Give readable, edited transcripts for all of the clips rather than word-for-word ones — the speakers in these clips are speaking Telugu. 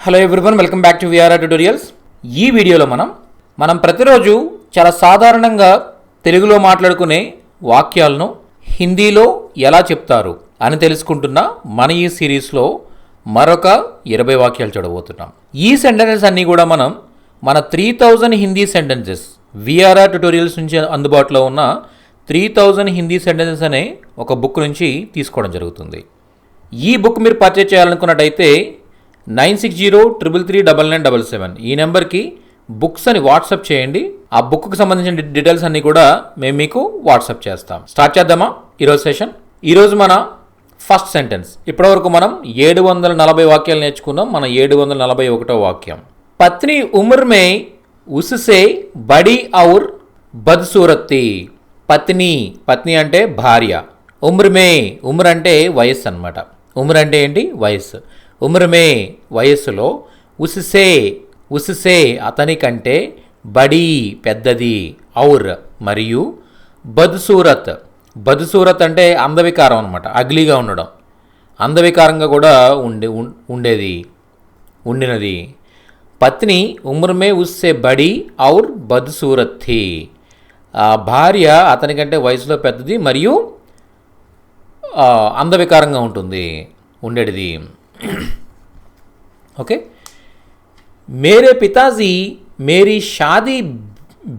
Hello everyone, welcome back to VRR tutorials. ఈ వీడియోలో మనం ప్రతిరోజు చాలా సాధారణంగా తెలుగులో మాట్లాడుకునే వాక్యాలను హిందీలో ఎలా చెప్తారు అని తెలుసుకుంటున్న మన ఈ సిరీస్లో మరొక 20 వాక్యాలు చూడబోతున్నాం. ఈ సెంటెన్సెస్ అన్నీ కూడా మన 3000 హిందీ సెంటెన్సెస్ విఆర్ఆర్ ట్యుటోరియల్స్ నుంచి అందుబాటులో ఉన్న 3000 హిందీ సెంటెన్సెస్ అనే ఒక బుక్ నుంచి తీసుకోవడం జరుగుతుంది. ఈ బుక్ మీరు పర్చేజ్ చేయాలనుకున్నట్టయితే 9603339977 ఈ నెంబర్కి బుక్స్ అని వాట్సాప్ చేయండి. ఆ బుక్కి సంబంధించిన డీటెయిల్స్ అన్నీ కూడా మేము మీకు వాట్సాప్ చేస్తాం. స్టార్ట్ చేద్దామా ఈరోజు సెషన్? ఈరోజు మన ఫస్ట్ సెంటెన్స్. ఇప్పటివరకు మనం 740 వాక్యాలు నేర్చుకున్నాం. మన 741వ వాక్యం, పత్ని ఉమ్ర్ మే ఉస్సే బడి ఔర్ బద్సూరత్తి. పత్ని అంటే భార్య, ఉమ్ర్ మే ఉమ్ర్ అంటే వయస్సు అనమాట. ఉమ్ర్ అంటే ఏంటి? వయస్సు. ఉమ్ర్ మే వయస్సులో, ఉస్సే అతని కంటే, బడి పెద్దది, ఔర్ మరియు, బద్సూరత్ అంటే అందవికారం అనమాట, అగ్లీగా ఉండడం, అందవికారంగా కూడా ఉండినది. పత్ని ఉమ్ర్ మే ఉస్సే బడి ఔర్ బద్సూరత్ థీ. భార్య అతని కంటే వయసులో పెద్దది మరియు అందవికారంగా ఉండేది. ఓకే. మేరే పితాజీ మేరీ షాదీ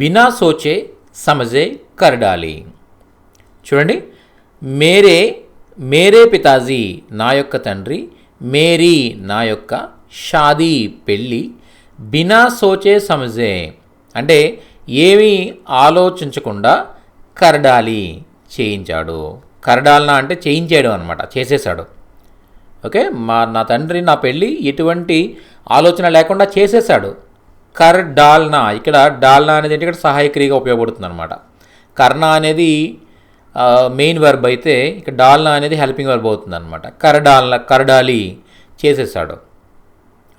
బినా సోచే సమజే కర్ డాలి. చూడండి, మేరే పితాజీ నా యొక్క తండ్రి, మేరీ నా యొక్క, షాదీ పెళ్ళి, బినా సోచే సమజే అంటే ఏమీ ఆలోచించకుండా, కర్డాలి చేయించాడు. కర్డాలనా అంటే చేయించాడు అనమాట, చేసేసాడు. ఓకే, నా తండ్రి నా పెళ్ళి ఎటువంటి ఆలోచన లేకుండా చేసేసాడు. కర్ డాల్నా, ఇక్కడ డాల్నా అనేది ఇక్కడ సహాయక్రియగా ఉపయోగపడుతుంది అనమాట. కర్నా అనేది మెయిన్ వర్బ్ అయితే ఇక్కడ డాల్నా అనేది హెల్పింగ్ వర్బ్ అవుతుంది అనమాట. కర్డాలి చేసేసాడు.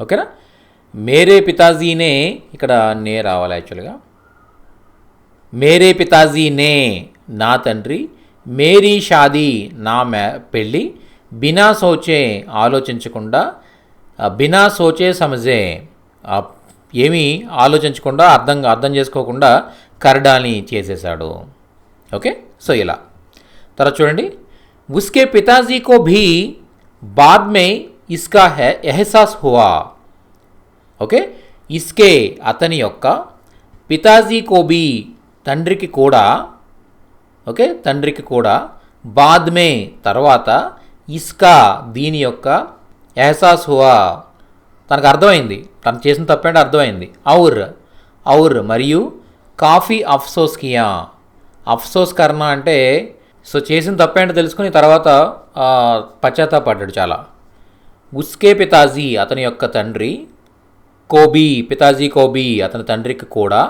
ఓకేనా. మేరే పితాజీనే, ఇక్కడ నే రావాలి యాక్చువల్గా. మేరే పితాజీనే నా తండ్రి, మేరీ షాదీ నా పెళ్ళి, బినా సోచే ఆలోచించకుండా, బినా సోచే సమజే ఏమీ ఆలోచించకుండా, అర్థం చేసుకోకుండా, కర్డాల్ని చేసేసాడు. ఓకే, సో ఇలా. తర్వాత చూడండి, ఉస్కే పితాజీ కో భీ బాద్ మే ఇస్కా ఎహసాస్ హువా. ఓకే, ఇస్కే అతని యొక్క, పితాజీ కో భీ తండ్రికి కూడా, ఓకే తండ్రికి కూడా, బాద్ మే తర్వాత, ఇస్కా దీని యొక్క, ఎహసాస్ హువా తనకు అర్థమైంది, తను చేసిన తప్పేంటే అర్థమైంది. ఔర్ మరియు, కాఫీ అఫ్సోస్ కియా. అఫ్సోస్ కర్నా అంటే సో చేసిన తప్పేంటో తెలుసుకుని తర్వాత పశ్చాత్తాపడ్డాడు చాలా. ఉస్కే పితాజీ అతని యొక్క తండ్రి, కోబీ పితాజీ కోబీ అతని తండ్రికి కూడా,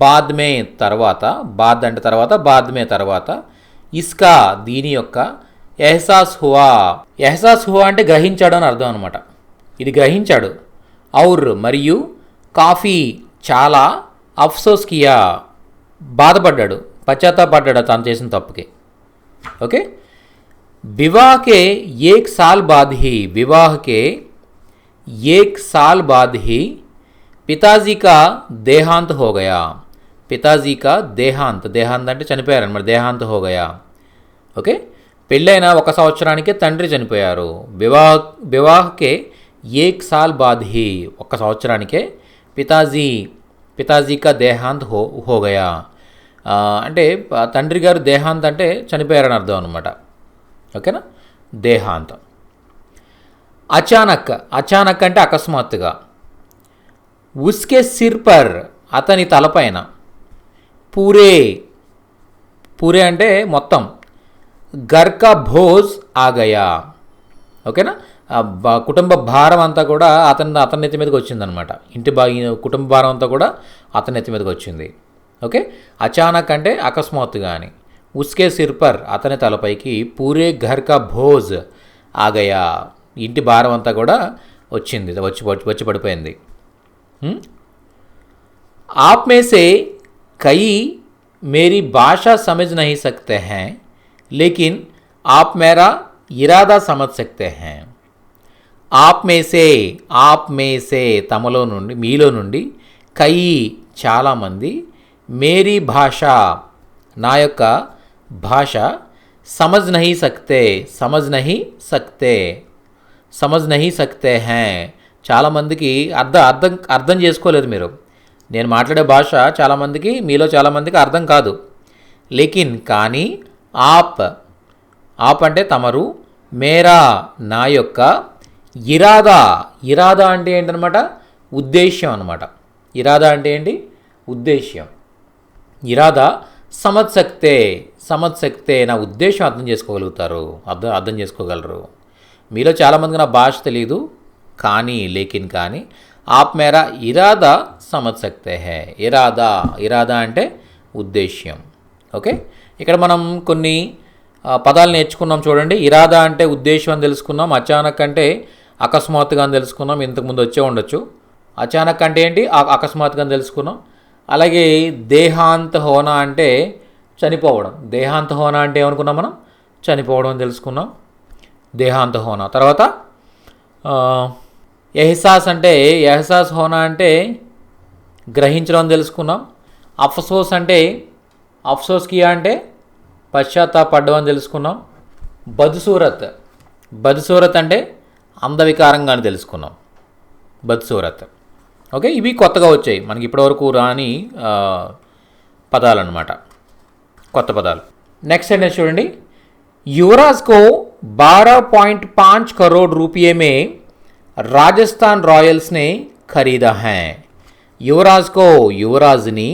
బాద్ మే తర్వాత, బాద్ అంటే తర్వాత, బాద్ మే తర్వాత, ఇస్కా దీని యొక్క, ఎహసాస్ హువా అంటే గ్రహించాడు అని అర్థం అనమాట. ఇది గ్రహించాడు. ఔర్ మరియు, కాఫీ చాలా, అఫ్సోస్ కియా బాధపడ్డాడు, పశ్చాత్తాపడ్డాడు తాను చేసిన తప్పుకి. ఓకే. विवाह के एक साल बाद ही पिताजी का देहांत हो गया. पिताजी का देहांत అంటే చనిపోయారన్నమాట, దేహాంత్ హో గయా. ఓకే, పెళ్ళైన 1 సంవత్సరానికే తండ్రి చనిపోయారు. వివాహకే 1 साल बाद ही 1 సంవత్సరానికే, పితాజీ కా దేహాంత్ హో గయా అంటే తండ్రి గారు దేహాంత్ అంటే చనిపోయారని అర్థం అనమాట. ఓకేనా, దేహాంత్. అచానక్ అంటే అకస్మాత్తుగా. ఉస్కే సిర్ పర్ అతని తలపైన, పూరే అంటే మొత్తం, ఘర్ కా భోజ్ ఆ గయా. ఓకేనా, కుటుంబ భారం అంతా కూడా అతని నెత్తి మీదకి వచ్చిందనమాట. కుటుంబ భారం అంతా కూడా అతని నెత్తి మీదకి వచ్చింది. ఓకే, అచానక్ అంటే అకస్మాత్తుగా అని. ఉస్కే సిర్ పర్ అతని తలపైకి, పూరే ఘర్ కా భోజ్ ఆ గయా ఇంటి భారం అంతా కూడా వచ్చింది, వచ్చి పడిపోయింది. आप में से कई मेरी भाषा समझ नहीं सकते हैं, लेकिन आप मेरा इरादा समझ सकते हैं. ఆప్ మేసే తమలో నుండి మీలో నుండి కయి చాలామంది మేరీ భాష నా యొక్క భాష సమజ్ నహీ సక్తే హై చాలామందికి అర్థం చేసుకోలేదు మీరు. నేను మాట్లాడే భాష చాలామందికి మీలో చాలామందికి అర్థం కాదు. లేకిన్ కానీ ఆప్ అంటే తమరు, మేరా నా యొక్క, ఇరాదా అంటే ఏంటనమాట, ఉద్దేశ్యం అనమాట. ఇరాదా అంటే ఏంటి, ఉద్దేశ్యం. ఇరాదా సమజ్ సక్తే నా ఉద్దేశం అర్థం చేసుకోగలరు. మీలో చాలామందికి నా భాష తెలియదు, లేకిన్ కానీ ఆప్ మేరా ఇరాదా సమజ్ సక్తే హై. ఇరాదా అంటే ఉద్దేశ్యం. ఓకే, ఇక్కడ మనం కొన్ని పదాలు నేర్చుకున్నాం చూడండి. ఇరాదా అంటే ఉద్దేశం అని తెలుసుకున్నాం. అచానక్ అంటే అకస్మాత్తుగా అని తెలుసుకున్నాం. ఇంతకుముందు వచ్చే ఉండొచ్చు. అచానక్ అంటే ఏంటి, అకస్మాత్తుగా అని తెలుసుకున్నాం. అలాగే దేహాంత్ హోనా అంటే చనిపోవడం. దేహాంత్ హోనా అంటే ఏమనుకున్నాం మనం, చనిపోవడం అని తెలుసుకున్నాం. దేహాంత్ హోనా. తర్వాత ఎహసాస్ హోనా అంటే గ్రహించడం అని తెలుసుకున్నాం. అఫ్సోస్ కియా అంటే పశ్చాత్తాపడ్డం అని తెలుసుకున్నాం. బద్సూరత్ అంటే అందవికారంగా అని తెలుసుకున్నాం. బద్సూరత్. ఓకే, ఇవి కొత్తగా వచ్చాయి మనకి, ఇప్పటివరకు రాని పదాలన్నమాట, కొత్త పదాలు. నెక్స్ట్ సెంటెన్స్ చూడండి. युवराज को 12.5 करोड़ रुपये में राजस्थान रॉयल्स ने खरीदा है. युवराजनी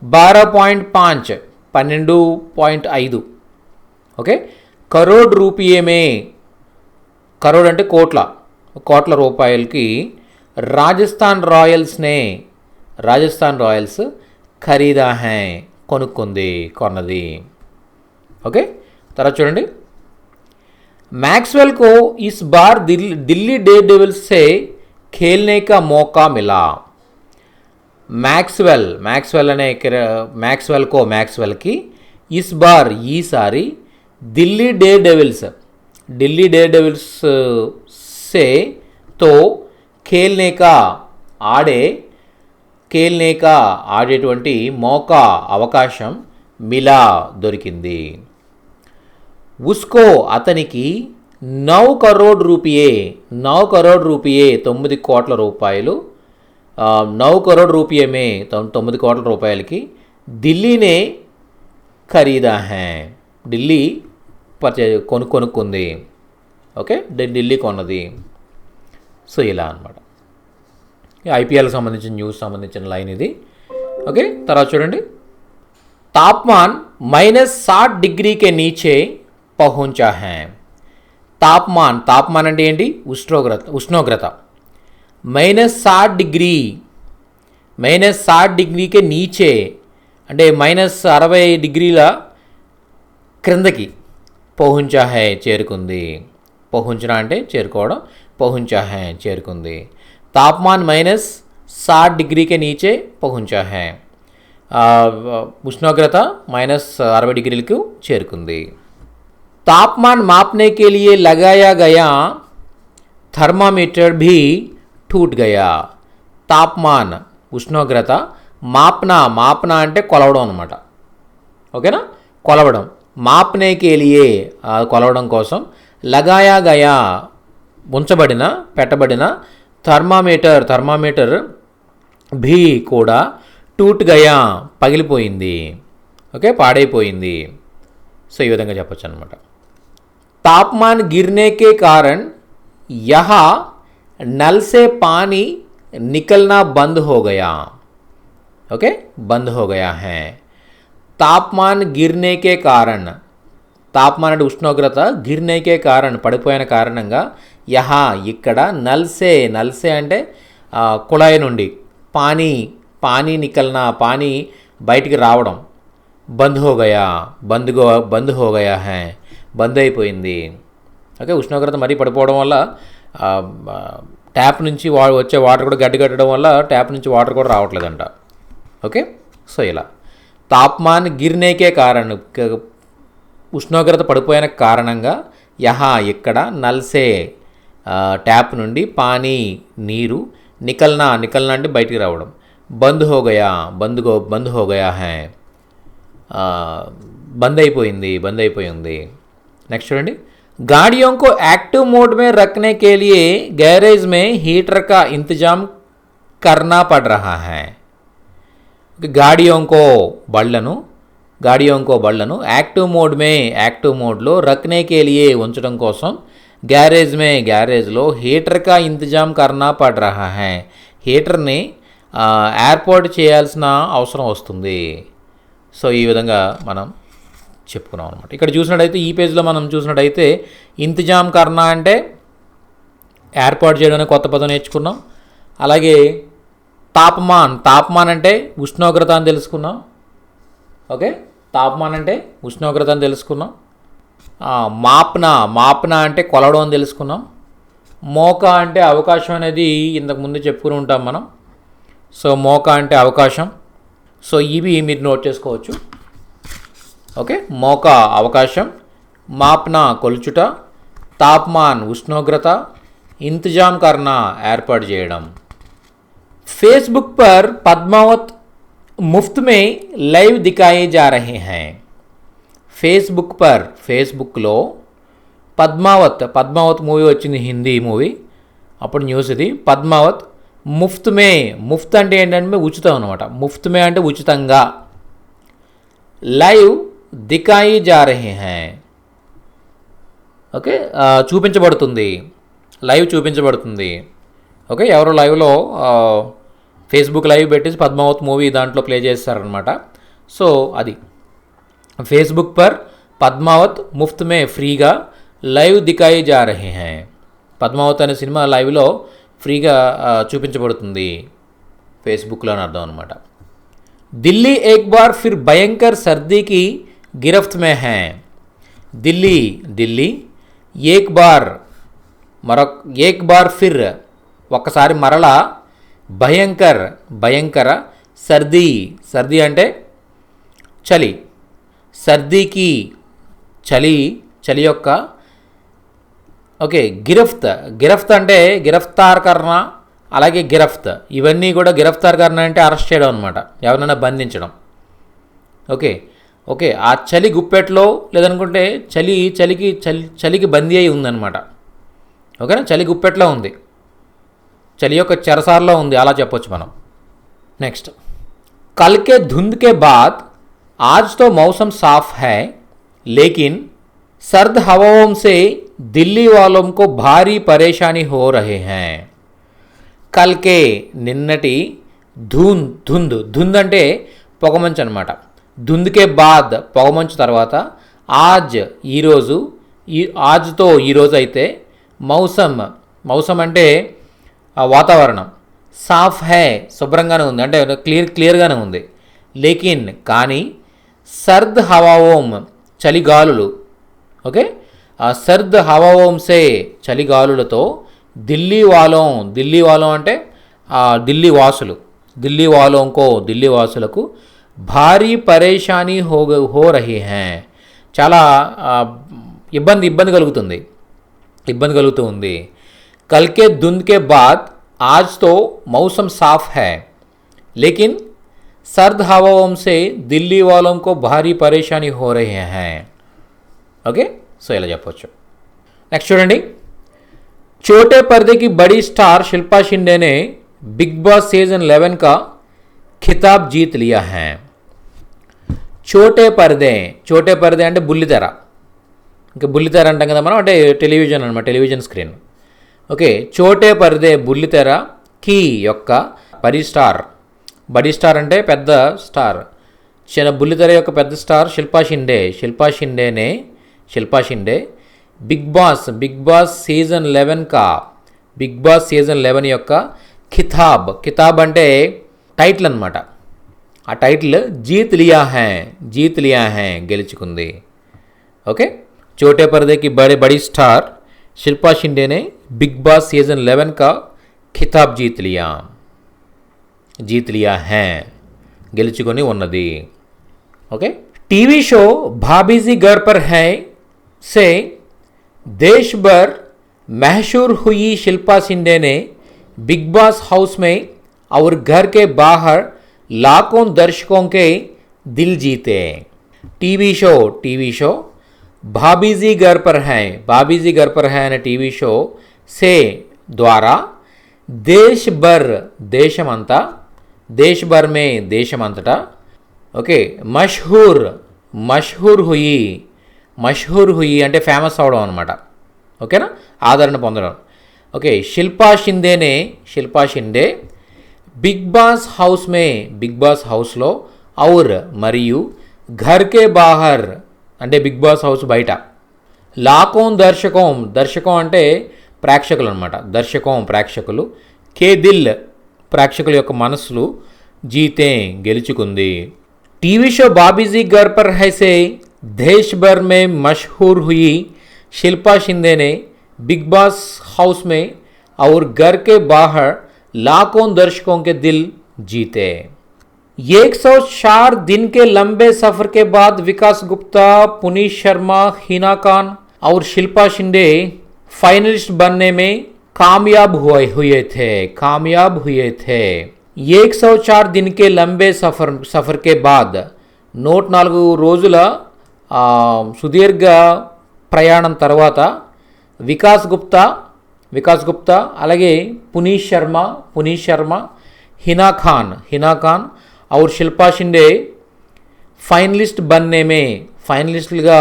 12.5 12.5 ఓకే, కరోడ్ రూపాయే మే, కరోడ్ అంటే కోట్ల రూపాయలకి రాజస్థాన్ రాయల్స్ ఖరీదా హై కొన్నది. ఓకే, తర్వాత చూడండి. मैक्सवेल को इस बार दिल्ली डेयरडेविल्स से खेलने का मौका मिला. मैक्सवेल की इस बार ఈసారి दिल्ली डेयरडेविल्स से तो खेलने का ఆడేటువంటి మౌకా అవకాశం మిలా దొరికింది. उसको అతనికి 9 करोड़ रुपये 9 కోట్ల రూపాయలు 9 करोड़ रुपये में 9 కోట్ల రూపాయలకి ఢిల్లీనే ఖరీదా హై, ఢిల్లీ కొనుక్కుంది. ఓకే, ఢిల్లీ కొన్నది. సో ఇలా అనమాట. ఐపీఎల్కి సంబంధించిన న్యూస్ సంబంధించిన లైన్ ఇది. ఓకే, తర్వాత చూడండి. तापमान -60 डिग्री के नीचे పహుంచా హై. తాపమాన్ అంటే ఏంటి, ఉష్ణోగ్రత. -60 డిగ్రీకే నీచే అంటే -60 డిగ్రీల క్రిందకి పహుంచా హై చేరుకుంది. పహుంచనా అంటే చేరుకోవడం, పహుంచా హై చేరుకుంది. తాపమాన్ -60 డిగ్రీకే నీచే పహుంచా హై. ఉష్ణోగ్రత -60 డిగ్రీలకు చేరుకుంది. तापमान मापने के लिए लगाया गया थर्मामीटर भी टूट गया. तापमान ఉష్ణోగ్రత, మాపనా అంటే కొలవడం అనమాట. ఓకేనా, కొలవడం. మాప్నే కే లియే కొలవడం కోసం, లగాయా గయా పెట్టబడిన థర్మామీటర్ భీ కూడా టూట్ గయా పగిలిపోయింది. ఓకే, పాడైపోయింది. సో ఈ విధంగా చెప్పొచ్చు అనమాట. तापमान गिरने के कारण यहाँ नल से पानी निकलना बंद हो गया. ओके, बंद हो गया है. तापमान गिरने के कारण, तापमान అంటే ఉష్ణోగ్రత, గిర్నే కే కారణ్ పడిపోయిన కారణంగా, యహా ఇక్కడ, నల్సే అంటే కుళాయి నుండి, పానీ నికల్నా పానీ బయటికి రావడం, బంద్ హో గయా హై బంద్ అయిపోయింది. ఓకే, ఉష్ణోగ్రత మరీ పడిపోవడం వల్ల ట్యాప్ నుంచి వచ్చే వాటర్ కూడా గడ్డగట్టడం వల్ల ట్యాప్ నుంచి వాటర్ కూడా రావట్లేదంట. ఓకే, సో ఇలా తాపమాన్ గిర్నేకే కారణం, ఉష్ణోగ్రత పడిపోయిన కారణంగా, యహా ఇక్కడ, నల్సే ట్యాప్ నుండి పానీ నీరు, నికల్నా నికల్నా అంటే బయటికి రావడం, బంద్ హో గయా హై బంద్ అయిపోయింది. నెక్స్ట్ చూడండి, गाड़ियों को एक्टिव मोड में रखने के लिए गैरेज में हीटर का इंतजाम करना पड़ रहा है. गाड़ियों को बళ్ళను యాక్టివ్ మోడ్లో రఖనే కే లియే ఉంచడం కోసం గ్యారేజ్లో హీటర్ కా ఇంతజాం కర్నా పడ్ రహా హై, హీటర్ని ఏర్పాటు చేయాల్సిన అవసరం వస్తుంది. సో ఈ విధంగా మనం చెప్పుకున్నాం అనమాట. ఇక్కడ చూసినట్టయితే ఈ పేజ్లో మనం చూసినట్టయితే ఇంతజాం కర్నా అంటే ఏర్పాటు చేయడానికి కొత్త పదం నేర్చుకున్నాం. అలాగే తాపమాన్ అంటే ఉష్ణోగ్రత అని తెలుసుకున్నాం. ఓకే, తాపమాన్ అంటే ఉష్ణోగ్రత అని తెలుసుకున్నాం. మాప్నా అంటే కొలవడం అని తెలుసుకున్నాం. మోకా అంటే అవకాశం అనేది ఇంతకుముందు చెప్పుకుని ఉంటాం మనం. సో మోకా అంటే అవకాశం. సో ఇవి మీరు నోట్ చేసుకోవచ్చు. ఓకే, మోకా అవకాశం, మాప్నా కొలుచుట, తాపమాన్ ఉష్ణోగ్రత, ఇంతజాం కర్నా ఏర్పాటు చేయడం. फेसबुक पर पद्मावत मुफ्त में लाइव दिखाए जा रहे हैं. ఫేస్బుక్లో పద్మావత్ మూవీ వచ్చింది, హిందీ మూవీ, అప్పుడు న్యూస్ ఇది. పద్మావత్ ముఫ్త్ అంటే ఏంటంటే ఉచితం అనమాట. ముఫ్త్ మే అంటే ఉచితంగా, లైవ్ దిఖాయి జా రహే హై, ఓకే లైవ్ చూపించబడుతుంది. ఓకే, ఎవరో లైవ్లో ఫేస్బుక్ లైవ్ పెట్టేసి పద్మావత్ మూవీ దాంట్లో ప్లే చేస్తారనమాట. సో అది ఫేస్బుక్ పర్ పద్మావత్ ముఫ్త్ మే ఫ్రీగా లైవ్ దిఖాయి జా రహే హై. పద్మావత్ అనే సినిమా లైవ్లో ఫ్రీగా చూపించబడుతుంది ఫేస్బుక్లో అని అర్థం అనమాట. ఢిల్లీ ఏక్ బార్ ఫిర్ భయంకర్ సర్దీకి గిరఫ్త్ మే హై. ఢిల్లీ ఏక్ బార్ ఫిర్ ఒక్కసారి మరలా, భయంకర సర్దీ అంటే చలి, సర్దీకి చలి యొక్క, ఓకే, గిరఫ్త్ అంటే గిరఫ్తార్ కర్నా, అలాగే గిరఫ్త్, ఇవన్నీ కూడా గిరఫ్తార్ కర్నా అంటే అరెస్ట్ చేయడం అనమాట, ఎవరినైనా బంధించడం. ఓకే ఆ చలి గుప్పెట్లో లేదనుకుంటే చలికి బందీ అయి ఉందన్నమాట. ఓకేనా, చలి గుప్పెట్లో ఉంది, చలి యొక్క చెరసాల్లో ఉంది, అలా చెప్పొచ్చు మనం. నెక్స్ట్, కల్ కే ధుంద్ కే బాద్ आज तो मौसम साफ है लेकिन सर्द हवाओं से दिल्ली वालों को भारी परेशानी हो रहे हैं. కల్ కే నిన్నటి, ధుంద్ అంటే పొగమంచు అనమాట. ధుంద్కే బాద్ పొగమంచు తర్వాత, ఆజ్ ఈరోజు, ఆజ్తో ఈరోజు అయితే, మౌసం అంటే వాతావరణం, సాఫ్ హై శుభ్రంగానే ఉంది అంటే క్లియర్గానే ఉంది. లేకిన్ కానీ, సర్ద్ హవాఓం చలిగాలులు, ఓకే, సర్ద్ హవాఓం సే చలిగాలులతో, ఢిల్లీ వాలం అంటే ఢిల్లీ వాసులకు భారీ పరేషానీ హో రహీ హై, చాలా ఇబ్బంది కలుగుతూ ఉంది. कल के धुंध के बाद आज तो मौसम साफ है लेकिन सर्द हवाओं से दिल्ली वालों को भारी परेशानी हो रही है. ओके, సో ఇలా చెప్పొచ్చు. నెక్స్ట్ చూడండి, छोटे पर्दे की बड़ी स्टार शिल्पा शिंदे ने बिग बॉस सीजन 11 का खिताब जीत लिया है. छोटे पर्दे అంటే బుల్లితెర, ఇంకా బుల్లితెర అంటాం కదా మనం, అంటే టెలివిజన్ అనమాట, టెలివిజన్ స్క్రీన్. ఓకే, చోటే పర్దే బుల్లితెర కీ యొక్క బడీ స్టార్ అంటే పెద్ద స్టార్, బుల్లితెర యొక్క పెద్ద star Shilpa Shinde Bigg Boss season 11 యొక్క ఖితాబ్ అంటే టైటిల్ అనమాట. ఆ టైటిల్ జీత్ లియా హై గెలుచుకుంది. ఓకే, చోటే పర్దేకి బड़ी स्टार शिल्पा शिंदे ने बिग बॉस सीजन 11 का खिताब जीत लिया है గెలుచుకొని ఉన్నది. ఓకే, టీవీ షో भाभी जी घर पर है से देश भर मशहूर हुई शिल्पा शिंदे ने बिग बॉस हाउस में और घर के बाहर लाखों दर्शकों के दिल जीते। टीवी शो भाभी जी घर पर है अने टीवी शो से द्वारा देश भर में देशमंतटा ओके మషహూర్ హుయి అంటే ఫేమస్ అవడం అనమాట. ఓకేనా, ఆదరణ పొందడం. Okay, Shilpa Shinde Bigg Boss హౌస్లో ఔర్ మరియు ఘర్ కే బాహర్ అంటే బిగ్ బాస్ హౌస్ బయట లాఖోं దర్శకం అంటే ప్రేక్షకులు అనమాట. ప్రేక్షకులు కే దిల్ ప్రేక్షకుల యొక్క మనసులు జీతే గెలుచుకుంది. टीवी शो बाबीजी घर पर है से देश भर में मशहूर हुई शिल्पा शिंदे ने बिग बॉस हाउस में और घर के बाहर लाखों दर्शकों के दिल जीते. 104 दिन के लंबे सफर के बाद विकास गुप्ता, पुनीत शर्मा, हिना खान और शिल्पा शिंदे फाइनलिस्ट बनने में कामयाब हुए थे. 104 दिन के लंबे सफ़र के बाद 104 రోజుల సుదీర్ఘ ప్రయాణం తర్వాత వికాస్ గుప్తా అలాగే పునీత్ శర్మ हिना खान और शिल्पा शिंदे ఫైనలిస్ట్ ఫైనలిస్టులుగా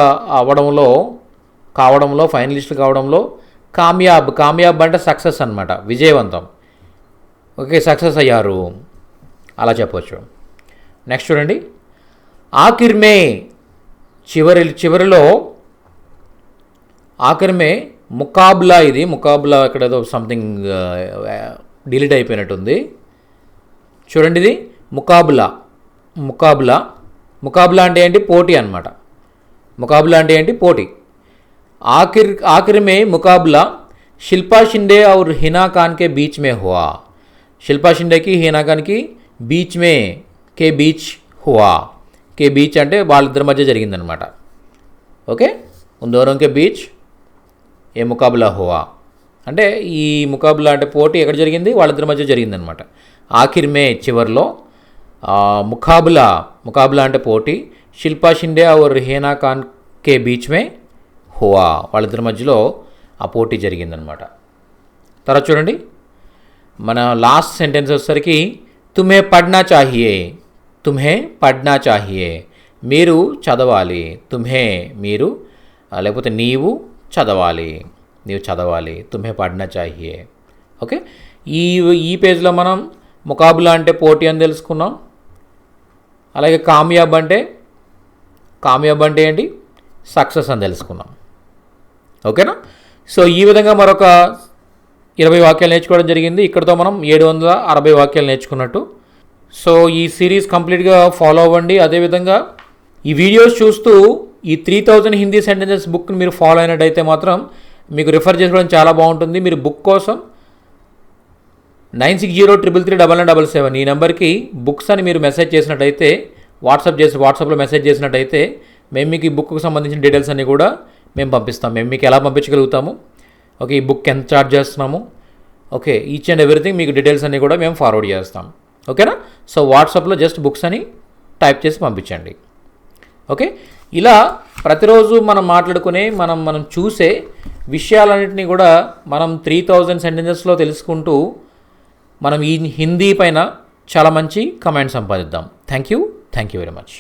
కావడంలో కామయాబ్ అంటే సక్సెస్ అన్నమాట, విజయవంతం. ఓకే, సక్సెస్ అయ్యారు అలా చెప్పవచ్చు. నెక్స్ట్ చూడండి, ఆఖిర్మే చివరిలో ముకాబ్లా ఇక్కడ ఏదో సంథింగ్ డిలీట్ అయిపోయినట్టుంది. చూడండి, ఇది ముకాబ్లా అంటే ఏంటి? పోటీ అన్నమాట. ముకాబ్లా అంటే ఏంటి? పోటీ. आखिर में मुकाबला शिल्पा शिंदे और हिना खान के बीच में हुआ. शिल्पा शिंदे की हिना खान की बीच हुआ. के बीच అంటే వాళ్ళిద్దరి మధ్య జరిగిందనమాట. ఓకే, ఉన్ దోనోं के बीच ఏ ముకాబలా హువా అంటే ఈ ముకాబలా అంటే పోటీ ఎక్కడ జరిగింది? వాళ్ళిద్దరి మధ్య జరిగిందనమాట. ఆఖిర్ మే చివర్లో ముకాబలా అంటే పోటీ. శిల్పా షిండే और हिना खान के बीच में హువా, వాళ్ళిద్దరి మధ్యలో ఆ పోటీ జరిగిందనమాట. తర్వాత చూడండి, మన లాస్ట్ సెంటెన్స్ వచ్చేసరికి తుమ్హే పడ్నా చాహియే, మీరు చదవాలి. మీరు లేకపోతే నీవు చదవాలి, తుమ్హే పడ్నా చాహియే. ఓకే, ఈ పేజ్లో మనం ముకాబులా అంటే పోటీ అని తెలుసుకున్నాం. అలాగే కామయాబ్ అంటే ఏంటి? సక్సెస్ అని తెలుసుకున్నాం. ఓకేనా? సో ఈ విధంగా మరొక 20 వాక్యాలు నేర్చుకోవడం జరిగింది. ఇక్కడతో మనం 760 వాక్యాలు నేర్చుకున్నట్టు. సో ఈ సిరీస్ కంప్లీట్గా ఫాలో అవ్వండి. అదేవిధంగా ఈ వీడియోస్ చూస్తూ ఈ 3000 హిందీ సెంటెన్సెస్ బుక్ని మీరు ఫాలో అయినట్టయితే మాత్రం మీకు రిఫర్ చేసుకోవడం చాలా బాగుంటుంది. మీరు బుక్ కోసం 9603339977 ఈ నెంబర్కి బుక్స్ అని మీరు మెసేజ్ చేసినట్టయితే, వాట్సాప్లో మెసేజ్ చేసినట్టయితే మేము మీకు ఈ బుక్కు సంబంధించిన డీటెయిల్స్ అన్నీ కూడా మేము పంపిస్తాం. మేము మీకు ఎలా పంపించగలుగుతాము, ఓకే, ఈ బుక్ ఎంత చార్జ్ చేస్తున్నాము, ఓకే, ఈచ్ అండ్ ఎవ్రీథింగ్ మీకు డీటెయిల్స్ అన్నీ కూడా మేము ఫార్వర్డ్ చేస్తాం. ఓకేనా? సో వాట్సాప్లో జస్ట్ బుక్స్ అని టైప్ చేసి పంపించండి. ఓకే, ఇలా ప్రతిరోజు మనం మాట్లాడుకునే మనం చూసే విషయాలన్నింటినీ కూడా మనం 3000 సెంటెన్సెస్లో తెలుసుకుంటూ మనం ఈ హిందీ పైన చాలా మంచి కమాండ్ సంపాదిద్దాం. Thank you very much.